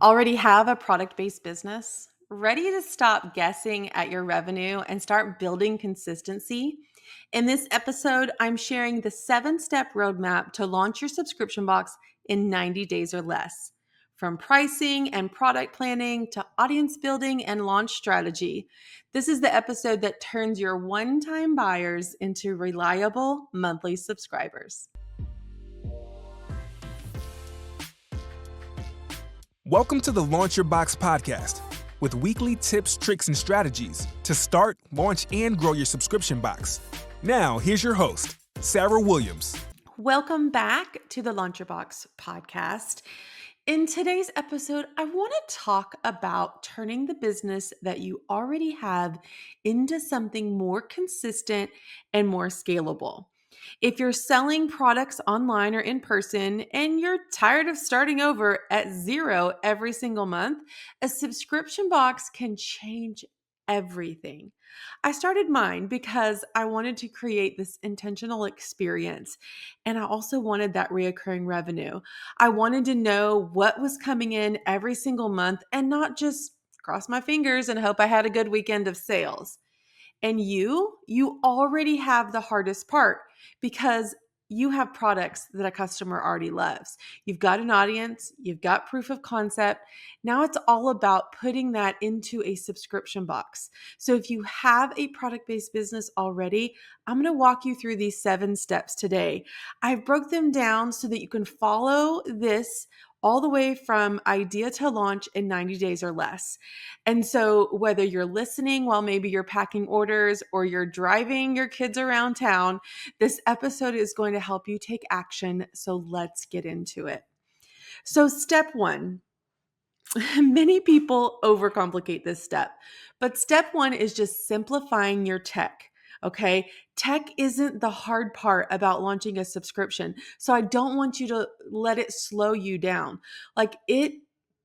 Already have a product-based business? Ready to stop guessing at your revenue and start building consistency? In this episode, I'm sharing the 7-step roadmap to launch your subscription box in 90 days or less. From pricing and product planning to audience building and launch strategy, this is the episode that turns your one-time buyers into reliable monthly subscribers. Welcome to the Launch Your Box podcast with weekly tips, tricks, and strategies to start, launch, and grow your subscription box. Now, here's your host, Sarah Williams. Welcome back to the Launch Your Box podcast. In today's episode, I want to talk about turning the business that you already have into something more consistent and more scalable. If you're selling products online or in person and you're tired of starting over at zero every single month, a subscription box can change everything. I started mine because I wanted to create this intentional experience and I also wanted that reoccurring revenue. I wanted to know what was coming in every single month and not just cross my fingers and hope I had a good weekend of sales. And you already have the hardest part because you have products that a customer already loves. You've got an audience, you've got proof of concept. Now it's all about putting that into a subscription box. So if you have a product-based business already, I'm going to walk you through these 7 steps today. I've broke them down so that you can follow this all the way from idea to launch in 90 days or less. And so, whether you're listening while maybe you're packing orders or you're driving your kids around town, this episode is going to help you take action. So, let's get into it. So, step 1. Many people overcomplicate this step, but step 1 is just simplifying your tech. Okay. Tech isn't the hard part about launching a subscription. So I don't want you to let it slow you down. Like it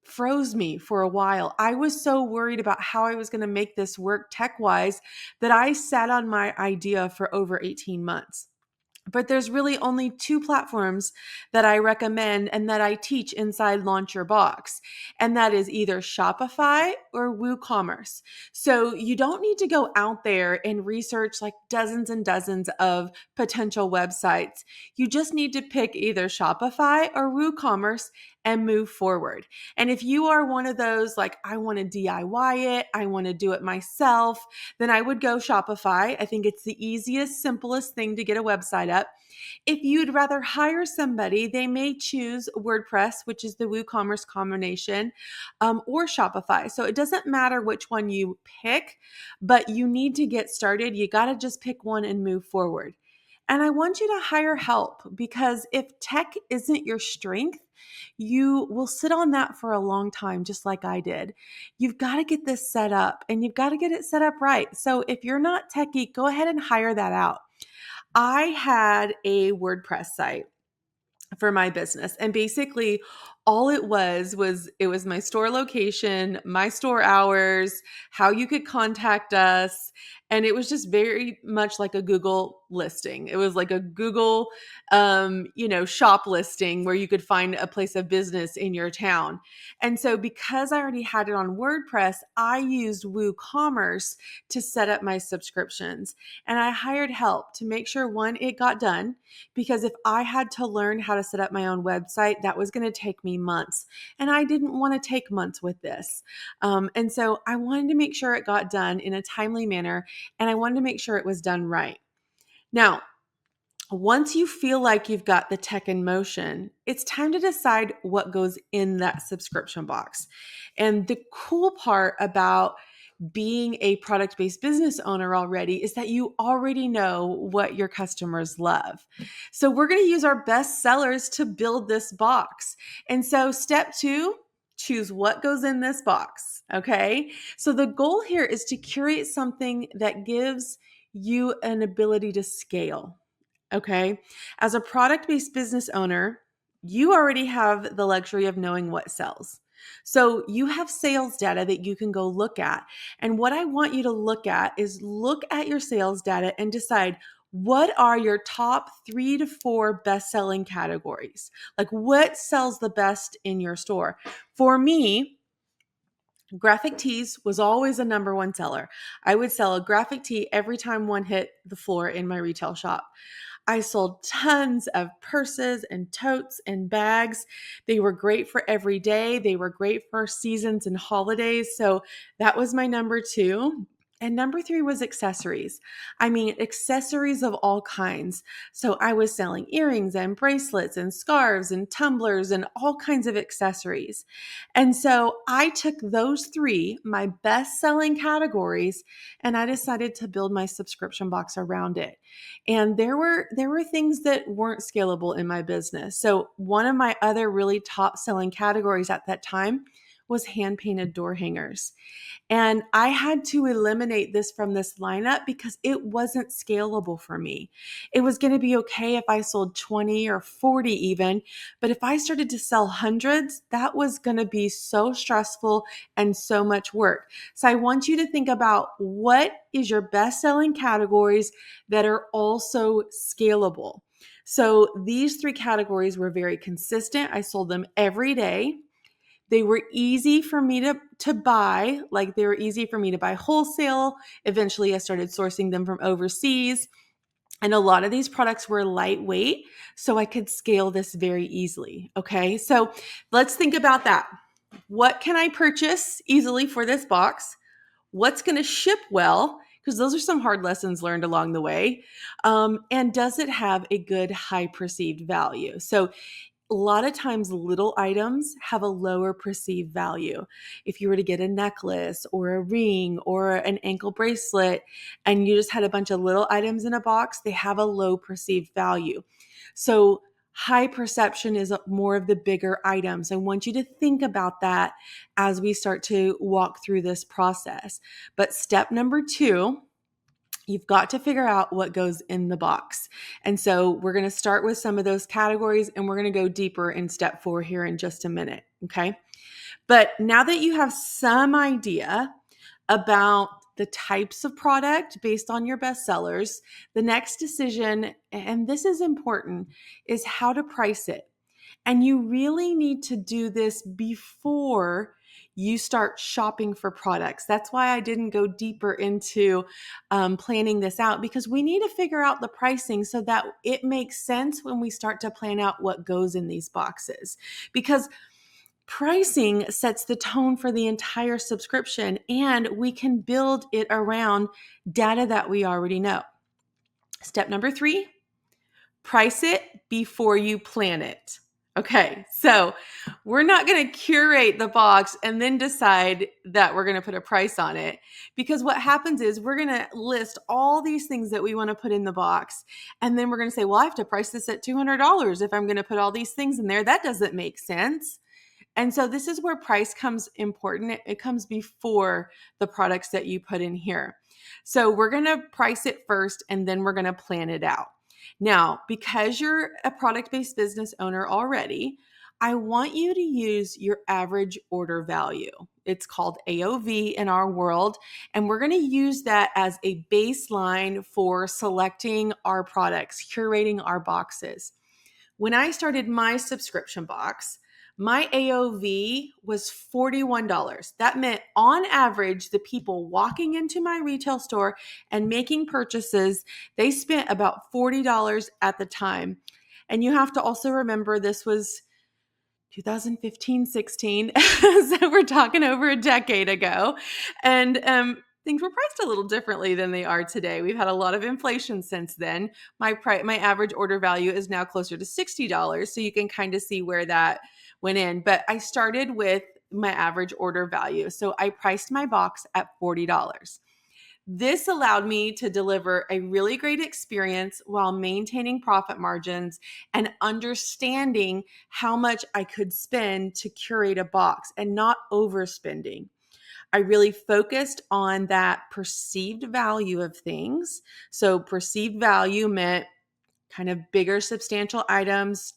froze me for a while. I was so worried about how I was going to make this work tech wise that I sat on my idea for over 18 months. But there's really only 2 platforms that I recommend and that I teach inside Launch Your Box. And that is either Shopify or WooCommerce. So you don't need to go out there and research like dozens and dozens of potential websites. You just need to pick either Shopify or WooCommerce and move forward. And if you are one of those, like, I want to DIY it, I want to do it myself, then I would go Shopify. I think it's the easiest, simplest thing to get a website up. If you'd rather hire somebody, they may choose WordPress, which is the WooCommerce combination, or Shopify. So it doesn't matter which one you pick, but you need to get started. You got to just pick one and move forward. And I want you to hire help because if tech isn't your strength, you will sit on that for a long time, just like I did. You've got to get this set up and you've got to get it set up right. So if you're not techie, go ahead and hire that out. I had a WordPress site for my business. And basically all it was my store location, my store hours, how you could contact us, and it was just very much like a Google listing. It was like a Google shop listing where you could find a place of business in your town. And so because I already had it on WordPress, I used WooCommerce to set up my subscriptions. And I hired help to make sure one, it got done, because if I had to learn how to set up my own website, that was going to take me months. And I didn't want to take months with this. And so I wanted to make sure it got done in a timely manner, and I wanted to make sure it was done right. Now, once you feel like you've got the tech in motion, it's time to decide what goes in that subscription box. And the cool part about being a product-based business owner already is that you already know what your customers love. So we're going to use our best sellers to build this box. And so step 2, choose what goes in this box. Okay. So the goal here is to curate something that gives you an ability to scale. Okay. As a product-based business owner, you already have the luxury of knowing what sells. So you have sales data that you can go look at. And what I want you to look at is look at your sales data and decide, what are your top 3 to 4 best-selling categories? Like what sells the best in your store? For me, graphic tees was always a number one seller. I would sell a graphic tee every time one hit the floor in my retail shop. I sold tons of purses and totes and bags. They were great for every day. They were great for seasons and holidays. So that was my number 2. And number 3 was accessories. I mean, accessories of all kinds. So I was selling earrings and bracelets and scarves and tumblers and all kinds of accessories. And so I took those 3, my best selling categories, and I decided to build my subscription box around it. And there were things that weren't scalable in my business. So one of my other really top selling categories at that time was hand painted door hangers. And I had to eliminate this from this lineup because it wasn't scalable for me. It was going to be okay if I sold 20 or 40 even, but if I started to sell hundreds, that was going to be so stressful and so much work. So I want you to think about what is your best selling categories that are also scalable. So these 3 categories were very consistent. I sold them every day. They were easy for me to buy, like they were easy for me to buy wholesale. Eventually, I started sourcing them from overseas. And a lot of these products were lightweight, so I could scale this very easily. Okay, so let's think about that. What can I purchase easily for this box? What's going to ship well? Because those are some hard lessons learned along the way. And does it have a good high perceived value? So a lot of times little items have a lower perceived value. If you were to get a necklace or a ring or an ankle bracelet and you just had a bunch of little items in a box, they have a low perceived value. So high perception is more of the bigger items. I want you to think about that as we start to walk through this process. But step number 2, you've got to figure out what goes in the box. And so we're going to start with some of those categories and we're going to go deeper in step 4 here in just a minute. Okay. But now that you have some idea about the types of product based on your best sellers, the next decision, and this is important, is how to price it. And you really need to do this before you start shopping for products. That's why I didn't go deeper into planning this out, because we need to figure out the pricing so that it makes sense when we start to plan out what goes in these boxes. Because pricing sets the tone for the entire subscription, and we can build it around data that we already know. Step number 3, price it before you plan it. Okay, so we're not going to curate the box and then decide that we're going to put a price on it, because what happens is we're going to list all these things that we want to put in the box, and then we're going to say, well, I have to price this at $200 if I'm going to put all these things in there. That doesn't make sense. And so this is where price comes important. It comes before the products that you put in here. So we're going to price it first and then we're going to plan it out. Now, because you're a product-based business owner already, I want you to use your average order value. It's called AOV in our world, and we're going to use that as a baseline for selecting our products, curating our boxes. When I started my subscription box, my AOV was $41. That meant on average, the people walking into my retail store and making purchases, they spent about $40 at the time. And you have to also remember this was 2015, 16. So we're talking over a decade ago. And things were priced a little differently than they are today. We've had a lot of inflation since then. My average order value is now closer to $60. So you can kind of see where that went in. But I started with my average order value. So I priced my box at $40. This allowed me to deliver a really great experience while maintaining profit margins and understanding how much I could spend to curate a box and not overspending. I really focused on that perceived value of things. So perceived value meant kind of bigger, substantial items,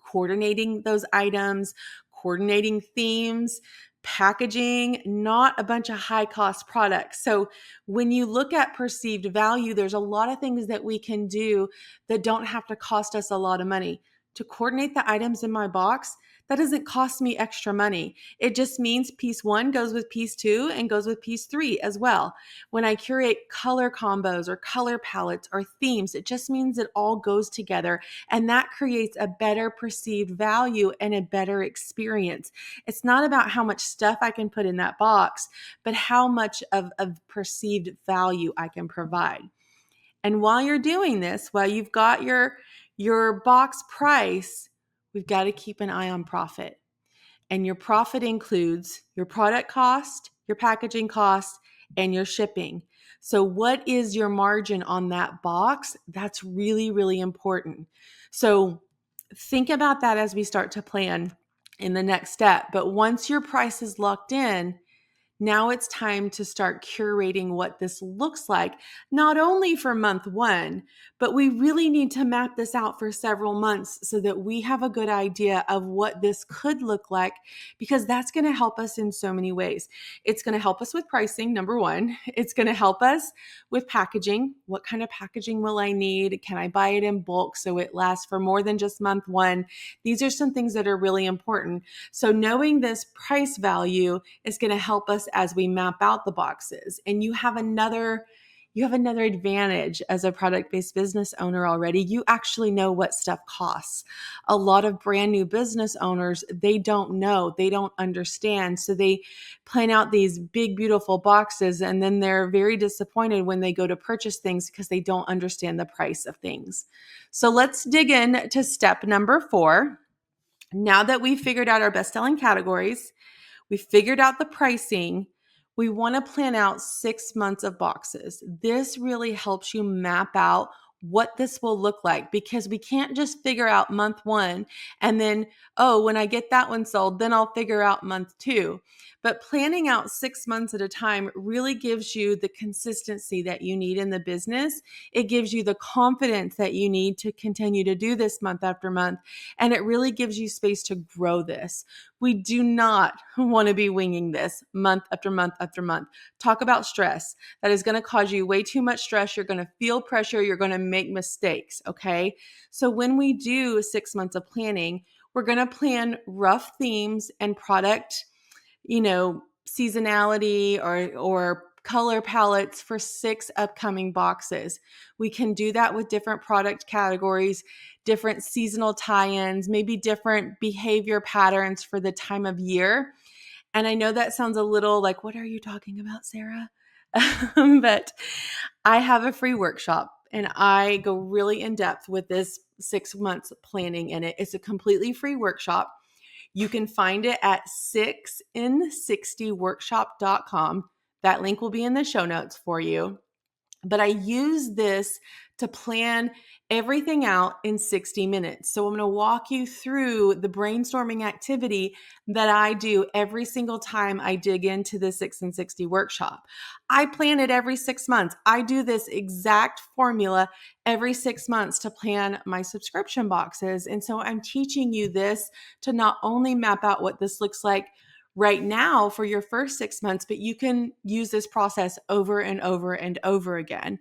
coordinating those items, coordinating themes, packaging, not a bunch of high cost products. So when you look at perceived value, there's a lot of things that we can do that don't have to cost us a lot of money. To coordinate the items in my box, that doesn't cost me extra money. It just means piece one goes with piece two and goes with piece three as well. When I curate color combos or color palettes or themes, it just means it all goes together, and that creates a better perceived value and a better experience. It's not about how much stuff I can put in that box, but how much of perceived value I can provide. And while you're doing this, while you've got your box price, we've got to keep an eye on profit. And your profit includes your product cost, your packaging cost, and your shipping. So what is your margin on that box? That's really, really important. So think about that as we start to plan in the next step. But once your price is locked in, now it's time to start curating what this looks like, not only for month one, but we really need to map this out for several months so that we have a good idea of what this could look like, because that's going to help us in so many ways. It's going to help us with pricing, number one. It's going to help us with packaging. What kind of packaging will I need? Can I buy it in bulk so it lasts for more than just month one? These are some things that are really important. So knowing this price value is going to help us as we map out the boxes. And you have another advantage as a product-based business owner already. You actually know what stuff costs. A lot of brand new business owners, they don't know, they don't understand. So they plan out these big, beautiful boxes, and then they're very disappointed when they go to purchase things because they don't understand the price of things. So let's dig in to step number 4. Now that we've figured out our best-selling categories, we figured out the pricing, we want to plan out 6 months of boxes. This really helps you map out what this will look like, because we can't just figure out month one and then, oh, when I get that one sold, then I'll figure out month two. But planning out 6 months at a time really gives you the consistency that you need in the business. It gives you the confidence that you need to continue to do this month after month. And it really gives you space to grow this. We do not want to be winging this month after month after month. Talk about stress. That is going to cause you way too much stress. You're going to feel pressure. You're going to make mistakes. Okay. So when we do 6 months of planning, we're going to plan rough themes and product, seasonality or color palettes for 6 upcoming boxes. We can do that with different product categories, different seasonal tie-ins, maybe different behavior patterns for the time of year. And I know that sounds a little like, what are you talking about, Sarah? But I have a free workshop and I go really in depth with this 6 months planning in it. It's a completely free workshop. You can find it at 6in60workshop.com. That link will be in the show notes for you. But I use this to plan everything out in 60 minutes. So I'm going to walk you through the brainstorming activity that I do every single time I dig into the 6 in 60 workshop. I plan it every 6 months. I do this exact formula every 6 months to plan my subscription boxes. And so I'm teaching you this to not only map out what this looks like right now for your first 6 months, but you can use this process over and over and over again.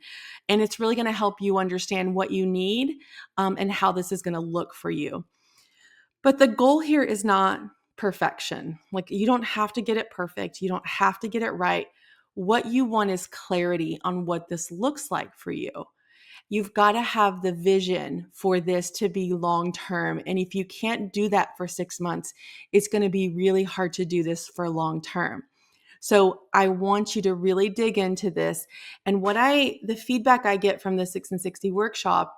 And it's really going to help you understand what you need and how this is going to look for you. But the goal here is not perfection. Like, you don't have to get it perfect. You don't have to get it right. What you want is clarity on what this looks like for you. You've got to have the vision for this to be long-term. And if you can't do that for 6 months, it's going to be really hard to do this for long-term. So I want you to really dig into this. And the feedback I get from the 6 in 60 workshop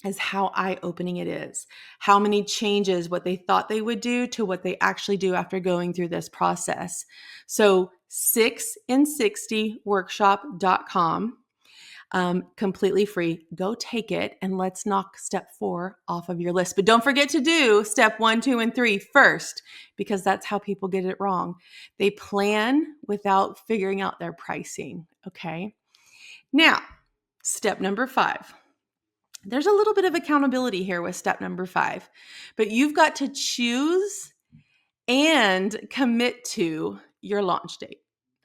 is how eye-opening it is, how many changes, what they thought they would do to what they actually do after going through this process. So 6in60workshop.com. Completely free. Go take it and let's knock step 4 off of your list. But don't forget to do step 1, 2, and 3 first, because that's how people get it wrong. They plan without figuring out their pricing. Okay. Now, step number 5. There's a little bit of accountability here with step number 5, but you've got to choose and commit to your launch date.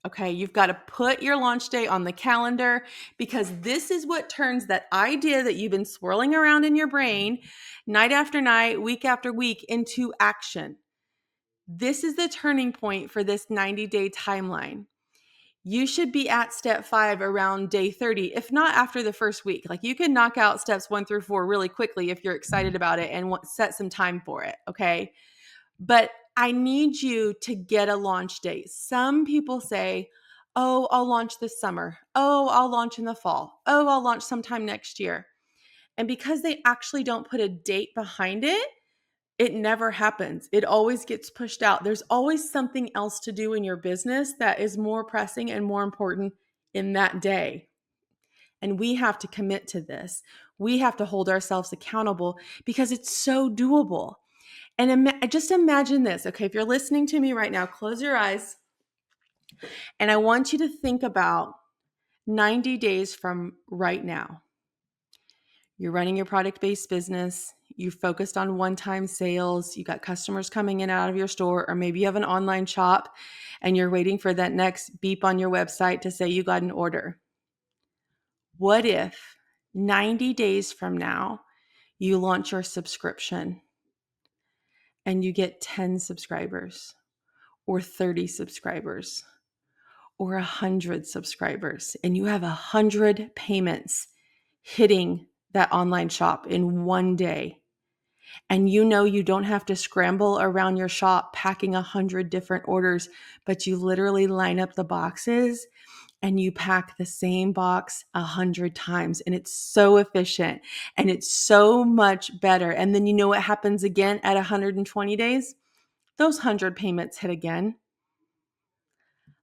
Okay, you've got to put your launch date on the calendar, because this is what turns that idea that you've been swirling around in your brain night after night, week after week into action. This is the turning point for this 90-day timeline. You should be at step 5 around day 30, if not after the first week. Like, you can knock out steps 1 through 4 really quickly if you're excited about it and set some time for it. Okay. But I need you to get a launch date. Some people say, oh, I'll launch this summer. Oh, I'll launch in the fall. Oh, I'll launch sometime next year. And because they actually don't put a date behind it, it never happens. It always gets pushed out. There's always something else to do in your business that is more pressing and more important in that day. And we have to commit to this. We have to hold ourselves accountable because it's so doable. And just imagine this, okay? If you're listening to me right now, close your eyes. And I want you to think about 90 days from right now. You're running your product-based business. You focused on one-time sales. You got customers coming in and out of your store, or maybe you have an online shop and you're waiting for that next beep on your website to say you got an order. What if 90 days from now, you launch your subscription and you get 10 subscribers or 30 subscribers or 100 subscribers, and you have 100 payments hitting that online shop in one day? And you know you don't have to scramble around your shop packing 100 different orders, but you literally line up the boxes and you pack the same box 100 times. And it's so efficient and it's so much better. And then you know what happens again at 120 days? Those 100 payments hit again.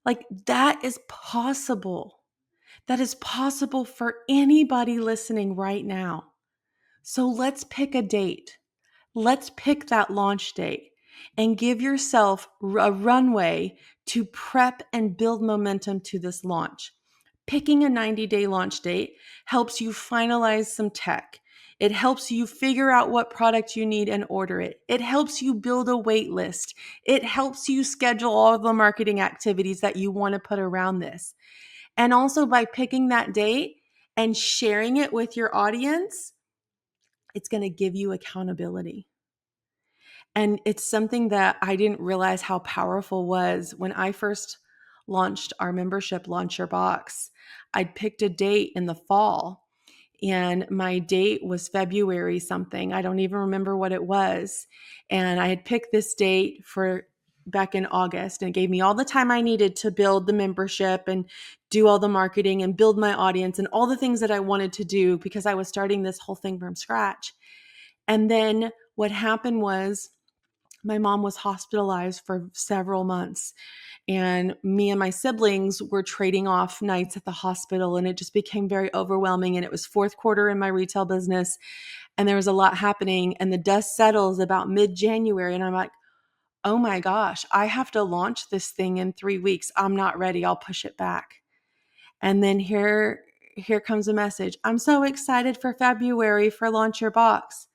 Like, that is possible. That is possible for anybody listening right now. So let's pick a date. Let's pick that launch date and give yourself a runway to prep and build momentum to this launch. Picking a 90-day launch date helps you finalize some tech. It helps you figure out what product you need and order it. It helps you build a wait list. It helps you schedule all of the marketing activities that you want to put around this. And also, by picking that date and sharing it with your audience, it's going to give you accountability. And it's something that I didn't realize how powerful was when I first launched our membership, Launch Your Box. I'd picked a date in the fall, and my date was February something. I don't even remember what it was. And I had picked this date for back in August, and it gave me all the time I needed to build the membership and do all the marketing and build my audience and all the things that I wanted to do, because I was starting this whole thing from scratch. And then what happened was, my mom was hospitalized for several months, and me and my siblings were trading off nights at the hospital, and it just became very overwhelming. And it was fourth quarter in my retail business, and there was a lot happening, and the dust settles about mid-January. And I'm like, oh my gosh, I have to launch this thing in 3 weeks. I'm not ready. I'll push it back. And then here comes a message. I'm so excited for February for Launch Your Box.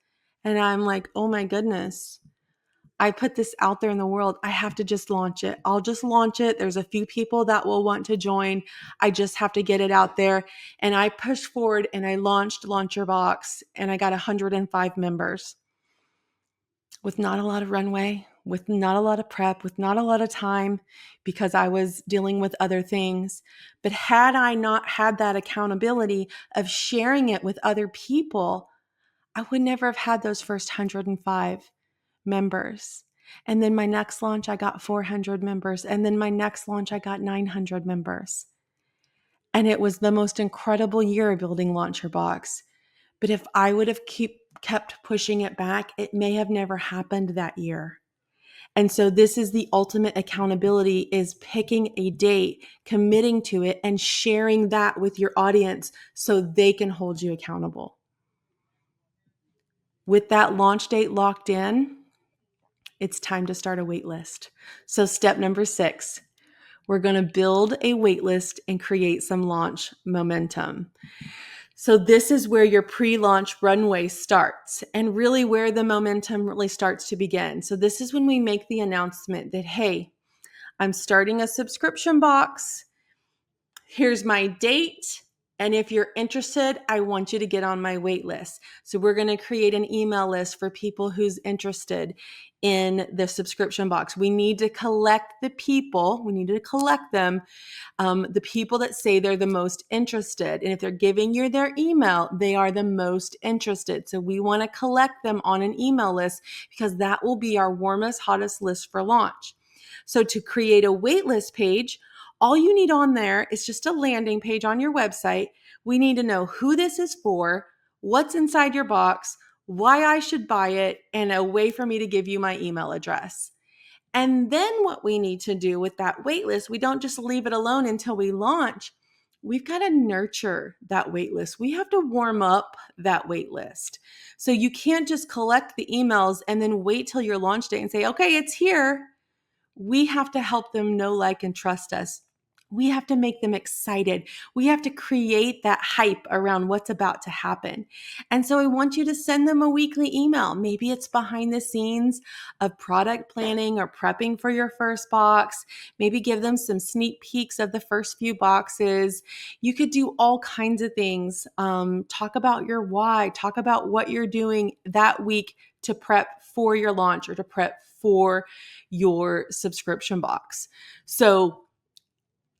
And I'm like, oh my goodness. I put this out there in the world. I have to just launch it. I'll just launch it. There's a few people that will want to join. I just have to get it out there. And I pushed forward and I launched Launch Your Box, and I got 105 members with not a lot of runway, with not a lot of prep, with not a lot of time, because I was dealing with other things. But had I not had that accountability of sharing it with other people, I would never have had those first 105 members. And then my next launch, I got 400 members. And then my next launch, I got 900 members. And it was the most incredible year building Launch Your Box. But if I would have kept pushing it back, it may have never happened that year. And so this is the ultimate accountability, is picking a date, committing to it, and sharing that with your audience so they can hold you accountable. With that launch date locked in, it's time to start a wait list. So step number 6, we're going to build a wait list and create some launch momentum. So this is where your pre-launch runway starts and really where the momentum really starts to begin. So this is when we make the announcement that, hey, I'm starting a subscription box. Here's my date. And if you're interested, I want you to get on my wait list. So we're going to create an email list for people who's interested in the subscription box. We need to collect the people. We need to collect them, the people that say they're the most interested. And if they're giving you their email, they are the most interested. So we want to collect them on an email list because that will be our warmest, hottest list for launch. So to create a waitlist page, all you need on there is just a landing page on your website. We need to know who this is for, what's inside your box, why I should buy it, and a way for me to give you my email address. And then what we need to do with that waitlist, we don't just leave it alone until we launch. We've got to nurture that waitlist. We have to warm up that waitlist. So you can't just collect the emails and then wait till your launch date and say, okay, it's here. We have to help them know, like, and trust us. We have to make them excited. We have to create that hype around what's about to happen. And so I want you to send them a weekly email. Maybe it's behind the scenes of product planning or prepping for your first box. Maybe give them some sneak peeks of the first few boxes. You could do all kinds of things. Talk about your why, talk about what you're doing that week to prep for your launch or to prep for your subscription box. So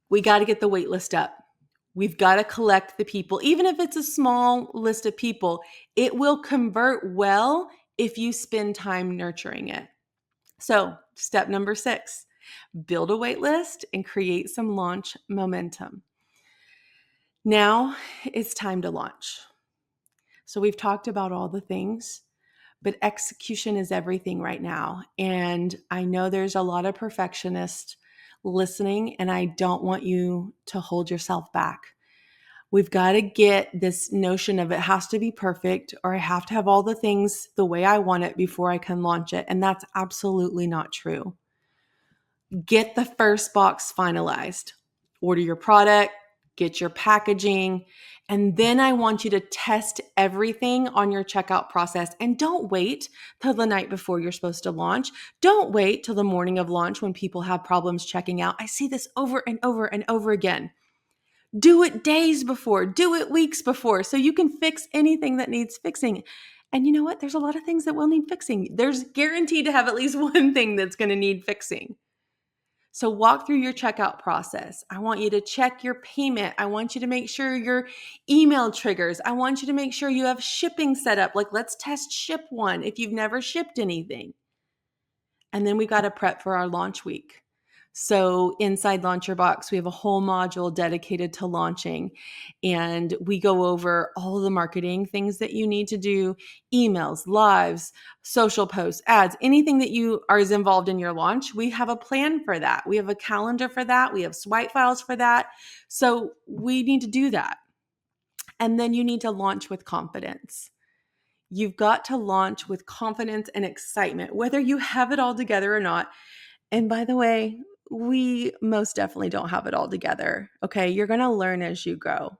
we got to get the wait list up. We've got to collect the people. Even if it's a small list of people, it will convert well if you spend time nurturing it. So step number 6, build a wait list and create some launch momentum. Now it's time to launch. So we've talked about all the things, but execution is everything right now. And I know there's a lot of perfectionists listening, and I don't want you to hold yourself back. We've got to get this notion of it has to be perfect, or I have to have all the things the way I want it before I can launch it. And that's absolutely not true. Get the first box finalized. Order your product, get your packaging, and then I want you to test everything on your checkout process. And don't wait till the night before you're supposed to launch. Don't wait till the morning of launch when people have problems checking out. I see this over and over and over again. Do it days before, do it weeks before, so you can fix anything that needs fixing. And you know what? There's a lot of things that will need fixing. There's guaranteed to have at least one thing that's going to need fixing. So walk through your checkout process. I want you to check your payment. I want you to make sure your email triggers. I want you to make sure you have shipping set up. Like, let's test ship one if you've never shipped anything. And then we got to prep for our launch week. So inside Launcher Box, we have a whole module dedicated to launching, and we go over all the marketing things that you need to do, emails, lives, social posts, ads, anything that you are is involved in your launch. We have a plan for that. We have a calendar for that. We have swipe files for that. So we need to do that. And then you need to launch with confidence. You've got to launch with confidence and excitement, whether you have it all together or not. And by the way, we most definitely don't have it all together. Okay. You're going to learn as you go.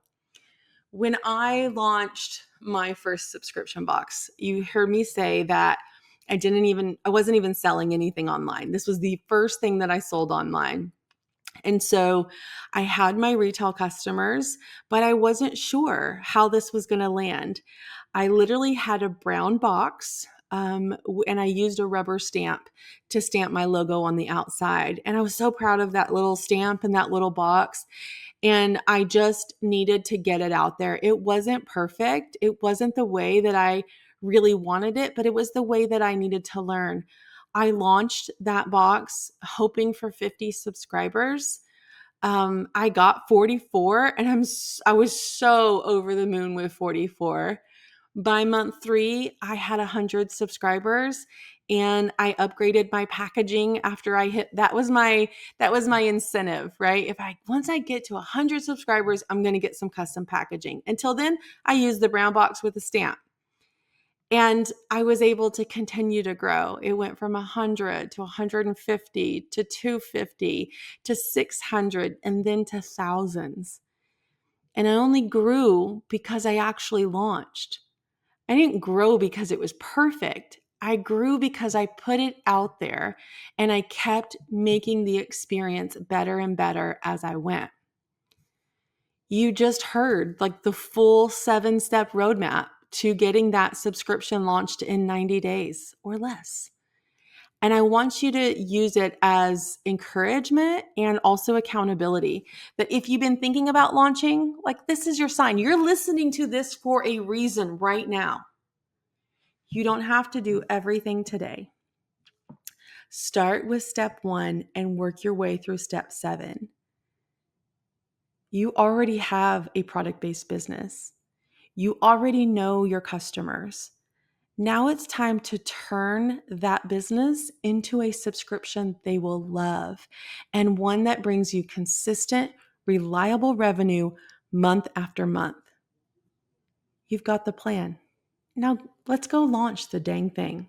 When I launched my first subscription box, you heard me say that I wasn't even selling anything online. This was the first thing that I sold online. And so I had my retail customers, but I wasn't sure how this was going to land. I literally had a brown box, and I used a rubber stamp to stamp my logo on the outside. And I was so proud of that little stamp and that little box. And I just needed to get it out there. It wasn't perfect. It wasn't the way that I really wanted it, but it was the way that I needed to learn. I launched that box hoping for 50 subscribers. I got 44, and I was so over the moon with 44. By month 3, I had 100 subscribers, and I upgraded my packaging after I hit that was my incentive, right? Once I get to 100 subscribers, I'm going to get some custom packaging. Until then, I used the brown box with a stamp. And I was able to continue to grow. It went from 100 to 150 to 250 to 600 and then to thousands. And I only grew because I actually launched. I didn't grow because it was perfect. I grew because I put it out there and I kept making the experience better and better as I went. You just heard like the full 7-step roadmap to getting that subscription launched in 90 days or less. And I want you to use it as encouragement and also accountability. That if you've been thinking about launching, like this is your sign. You're listening to this for a reason right now. You don't have to do everything today. Start with step 1 and work your way through step 7. You already have a product-based business. You already know your customers. Now it's time to turn that business into a subscription they will love and one that brings you consistent, reliable revenue month after month. You've got the plan. Now let's go launch the dang thing.